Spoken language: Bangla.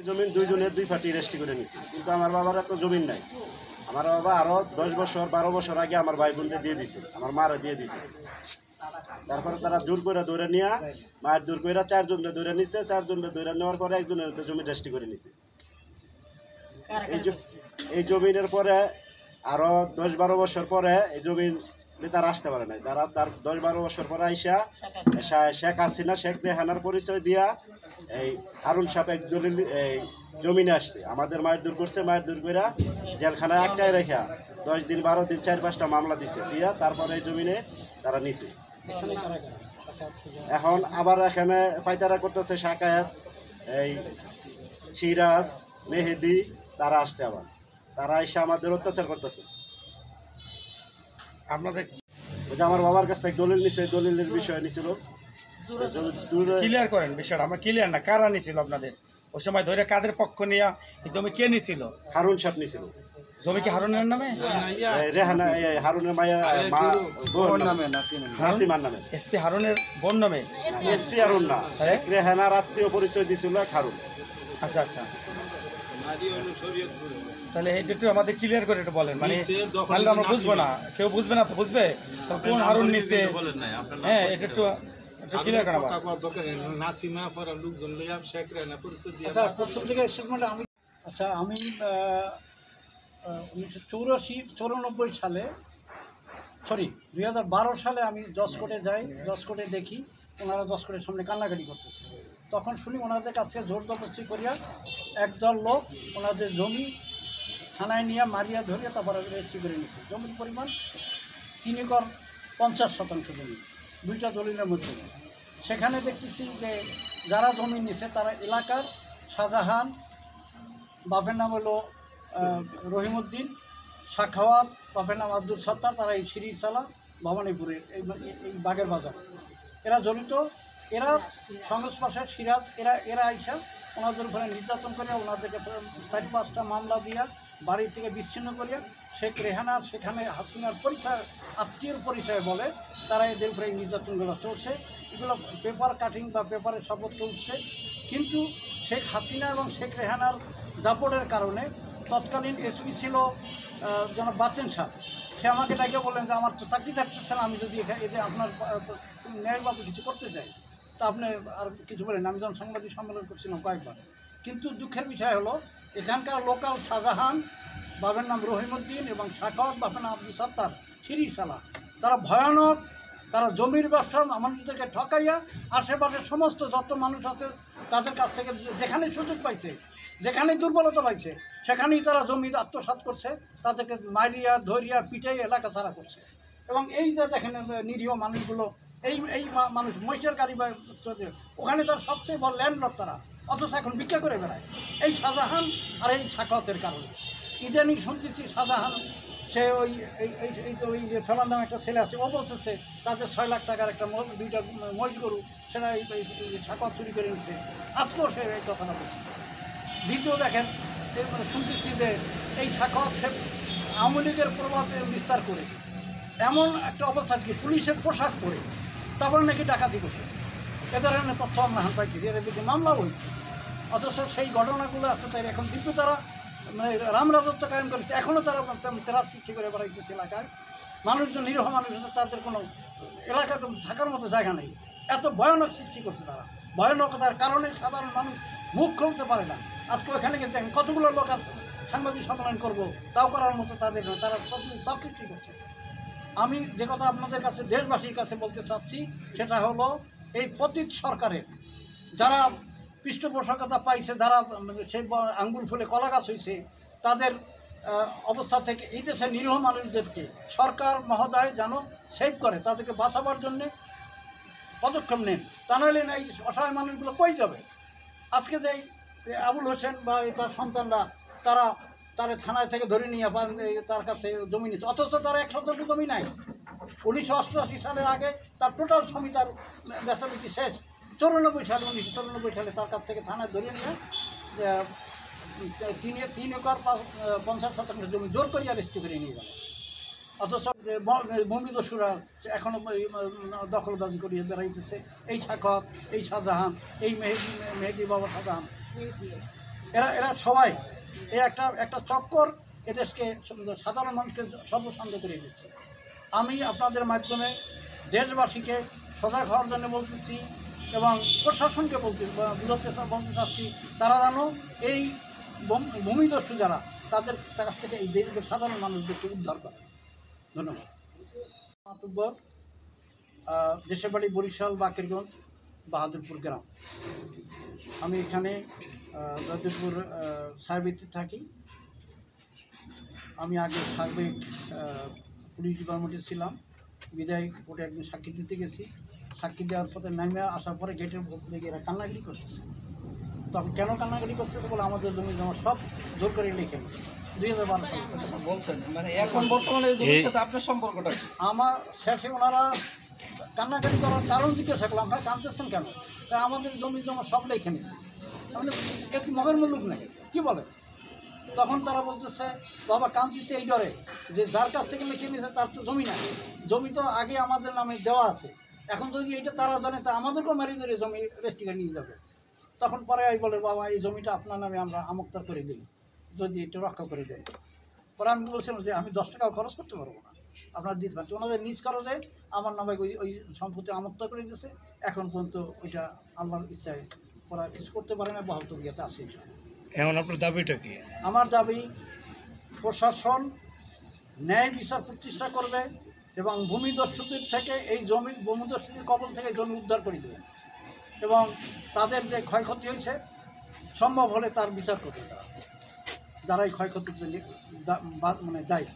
জমিন দুইজনের দুই পার্টি রেজিস্ট্রি করে নিছে, কিন্তু আমার বাবার এত জমিন নাই। আমার বাবা আরও 10 বছর 12 বছর আগে আমার ভাই বোনকে দিয়ে দিছে, আমার মারা দিয়ে দিছে। তারপরে তারা জোর করে ধরে নিয়ে মায়ের জোর করে 4 জনকে ধরে নিচ্ছে। 4 জনকে ধরে নেওয়ার পরে একজনের জমি রেজিস্ট্রি করে নিছে। এই জমিনের পরে আরও 10-12 বছর পরে এই জমিন তারা আসতে পারে নাই। তারা তার 10-12 বছর পরে আইসা শেখ হাসিনা শেখ রেহানার পরিচয় দিয়া এই হারুন সাহেব এক দলিল এই জমিনে আসছে। আমাদের মায়ের দূর করছে, মায়ের দূর করে জেলখানায় আটকায় রেখা 10 দিন 12 দিন 4-5টা মামলা দিছে, দিয়া তারপরে এই জমিনে তারা নিছে। এখন আবার এখানে পাইতারা করতেছে শাকায়াত, এই সিরাজ, মেহেদি, তারা আসছে। আবার তারা এসে আমাদের অত্যাচার করতেছে। আপনাদের আমার বাবার কাছ থেকে দলিল নিছে, দলিলের বিষয় নিছিল। ক্লিয়ার করেন বিষয়টা, আমরা ক্লিয়ার না কারা নিছিল আপনাদের ওই সময় ধরে, কাদের পক্ষ নিয়ে এই জমি কে নিছিল? হারুন সাহেব নিছিল। জমি কি হারুনের নামে? রেহানা হারুনের মায়ের নামে, নাসিমার নামে। এসপি হারুনের বোন নামে? এসপি হারুন না, রেহানার আত্মীয় পরিচয় দিছিল হারুন। আচ্ছা আচ্ছা, তাহলে এটা একটু আমাদের ক্লিয়ার করে একটু বলেন, মানে তাহলে আমরা বুঝবো না, কেউ বুঝবে না তো বুঝবে কোন হারুন নিছে। হ্যাঁ, এটা একটু ক্লিয়ার করা। আচ্ছা, আমি 1984-94 সালে 2012 সালে আমি জজকোর্টে যাই। জজকোর্টে দেখি ওনারা জজকোর্টের সামনে কান্নাকাটি করতেছে। তখন শুনি ওনাদের কাছে জোর জবরদস্তি করিয়া একদল লোক ওনাদের জমি থানায় নিয়ে মারিয়া ধরিয়া তারপরে রেজিস্ট্রি করে নিয়েছে। জমির পরিমাণ 3 একর 50 শতাংশ জমি, 2টা দলিলের মধ্যে। সেখানে দেখতেছি যে যারা জমি নিছে তারা এলাকার শাহজাহান, বাপের নাম হলো রহিমউদ্দিন, সাখাওয়াত, বাপের নাম আব্দুল সত্তার, তারা এই শিরিরসালা ভবানীপুরের এই বাগের বাজার এরা জড়িত। এরা সংস্পর্শের সিরাজ, এরা আইসা ওনাদের উপরে নির্যাতন করে ওনাদেরকে 4-5টা মামলা দিয়া বাড়ি থেকে বিচ্ছিন্ন করিয়া শেখ রেহানার সেখানে হাসিনার পরিচয়, আত্মীয়র পরিচয় বলে তারা এদের উপরে নির্যাতনগুলো চলছে। এগুলো পেপার কাটিং বা পেপারে শপথ উঠছে। কিন্তু শেখ হাসিনা এবং শেখ রেহানার দাপটের কারণে তৎকালীন এসপি ছিল জনাব বাতেন সাহেব। সে আমাকে ডাকে বললেন যে আমার তো চাকরি থাকতেছে না, আমি যদি এদের আপনার ন্যায়বাদী কিছু করতে চাই তা আপনি আর কিছু বলেন। আমি যখন সাংবাদিক সম্মেলন করছিলাম কয়েকবার। কিন্তু দুঃখের বিষয় হলো এখানকার লোকাল শাহজাহান, বাবার নাম রহিমউদ্দিন, এবং সাখাওয়াত, বাবার নাম আব্দুল সত্তার, শিরিরসালা, তারা ভয়ানক। তারা জমির ব্যবসা মানুষদেরকে ঠকাইয়া আশেপাশের সমস্ত যত মানুষ আছে তাদের কাছ থেকে যেখানে সুযোগ পাইছে, যেখানে দুর্বলতা পাইছে, সেখানেই তারা জমি আত্মসাৎ করছে। তাদেরকে মারিয়া ধরিয়া পিটাই এলাকা ছাড়া করছে। এবং এই যে দেখেন নিরীহ মানুষগুলো, এই মানুষ মহিষের গাড়ি বা ওখানে তার সবচেয়ে বড় ল্যান্ডলর্ড তারা, অথচ এখন ভিক্ষা করে বেড়ায় এই শাহজাহান আর এই সাখাওয়াতের কারণে। ইদানিং শুনতেছি শাহজাহান সে ওই ফেলার নামে একটা ছেলে আছে, ও বলতেছে তাদের 6 লাখ টাকার একটা 2টা মহিষ গরু সেটা এই সাখাওয়াত চুরি করে নিচ্ছে। আজকেও সে এই কথাটা বলছে। দ্বিতীয় দেখেন শুনতেছি যে এই সাখাওয়াত সে আওয়ামী লীগের প্রভাব বিস্তার করে এমন একটা অবস্থা কি পুলিশের পোশাক পরে তারপরে নাকি ডাকাতি করতেছে। এ ধরনের তথ্য আমরা পাইছি, এর দিকে মামলাও হয়েছে। অথচ সেই ঘটনাগুলো আসতে এখন কিন্তু তারা মানে রামরাজত্ব কায়েম করেছে। এখনও তারা তেরাপ সৃষ্টি করে বেড়াইতেছে এলাকায়। মানুষজন, নিরীহ মানুষ, তাদের কোনো এলাকাতে থাকার মতো জায়গা নেই। এত ভয়ানক সৃষ্টি করছে তারা। ভয়ানকতার কারণে সাধারণ মানুষ মুখ খুলতে পারে না। আজকে ওখানে গেছে কতগুলো লোক সাংবাদিক সম্মেলন করবো তাও করার মতো তাদের, তারা সব সৃষ্টি করছে। আমি যে কথা আপনাদের কাছে, দেশবাসীর কাছে বলতে চাচ্ছি সেটা হলো এই পতিত সরকারের যারা পৃষ্ঠপোষকতা পাইছে, যারা সেই আঙ্গুল ফুলে কলা গাছ হয়েছে, তাদের অবস্থা থেকে এই দেশের নিরীহ মানুষদেরকে সরকার মহোদয় যেন সেভ করে, তাদেরকে বাঁচাবার জন্যে পদক্ষেপ নেন। তা নাহলে এই অসহায় মানুষগুলো কই যাবে? আজকে যে আবুল হোসেন বা তার সন্তানরা তারা থানায় থেকে ধরে নিয়ে তার কাছে জমি নিচ্ছে, অথচ তার 100 জমি নাই। 1988 সালের আগে তার টোটাল জমি তার বেচাবিচি শেষ। 1994 সালে তার কাছ থেকে থানায় ধরে নিয়ে 3 একর 50 শতাংশ জমি জোর করিয়া রেজিস্ট্রি করে নিয়ে গেল। অথচ ভূমিদস্যুরা এখনও দখলবাজি করিয়ে বেড়াইতেছে। এই সাখাওয়াত, এই শাহজাহান, এই মেহেদি বাবা শাহজাহান, এরা সবাই একটা চক্কর এদেশকে সাধারণ মানুষকে সর্বশান্ত করে দিচ্ছে। আমি আপনাদের মাধ্যমে দেশবাসীকে সজাগ হওয়ার জন্য বলতেছি এবং প্রশাসনকে বলতে চাচ্ছি, তারা যেন এই ভূমিদস্যু যারা তাদের কাছ থেকে এই দেশের সাধারণ মানুষদেরকে উদ্ধার করে। ধন্যবাদ। মাতুব্বর, দেশের বাড়ি বরিশাল, বাকেরগঞ্জ, বাহাদুরপুর গ্রাম। আমি এখানে জয়দেবপুর সাহেবিতে থাকি। আমি আগে সাবেক পুলিশ ডিপার্টমেন্টে ছিলাম, বিদায় কোর্টে একদিন সাক্ষী দিতে গেছি। সাক্ষী দেওয়ার পথে নামে আসার পরে গেটের ভেতর থেকে এরা কান্নাকাটি করতেছে। তখন কেন কান্নাকাটি করতেছে বলে আমাদের জমি জমা সব জোর করে লিখে 2012 সালে বলছেন। মানে এখন বর্তমানে এই জমির সাথে আপনার সম্পর্কটা কি? আমার শেষে ওনারা কান্নাকাটি করার কারণ জিজ্ঞাসা করলাম, আপনারা কাঁদতেছেন কেন? তাই আমাদের জমি জমা সব লিখে নিয়েছে। তাহলে একটু মগের মুলুক নেই, কী বলে? তখন তারা বলতেছে, বাবা কাঁদতেছে এই ডরে যে যার কাছ থেকে লিখে নিয়েছে তার তো জমি না, জমি তো আগে আমাদের নামে দেওয়া আছে, এখন যদি এইটা তারা জানে তা আমাদেরকেও মেরে ধরে জমি রেস্টিকে নিয়ে যাবে। তখন পরে আমি বলে, বাবা এই জমিটা আপনার নামে আমরা আমোক্তার করে দিই, যদি এটা রক্ষা করে দেয়। পরে আমি বলছিলাম যে আমি 10 টাকাও খরচ করতে পারবো না, আপনারা দিতে পারেন। ওনাদের নিজ খরচে আমার নামে ওই সম্পত্তি আমোক্ত করে দিয়েছে। এখন পর্যন্ত ওইটা আল্লাহর ইচ্ছায় ওরা কিছু করতে পারে না, বহাল তবিয়াতে আছে। এখন আপনার দাবিটা কি? আমার দাবি, প্রশাসন ন্যায় বিচার প্রতিষ্ঠা করবে এবং ভূমিদস্যুদের থেকে এই ভূমিদস্যুদের কবল থেকে জমি উদ্ধার করে দেবে এবং তাদের যে ক্ষয়ক্ষতি হয়েছে সম্ভব হলে তার বিচার করবে তারা, যারা এই ক্ষয়ক্ষতির দায়ী।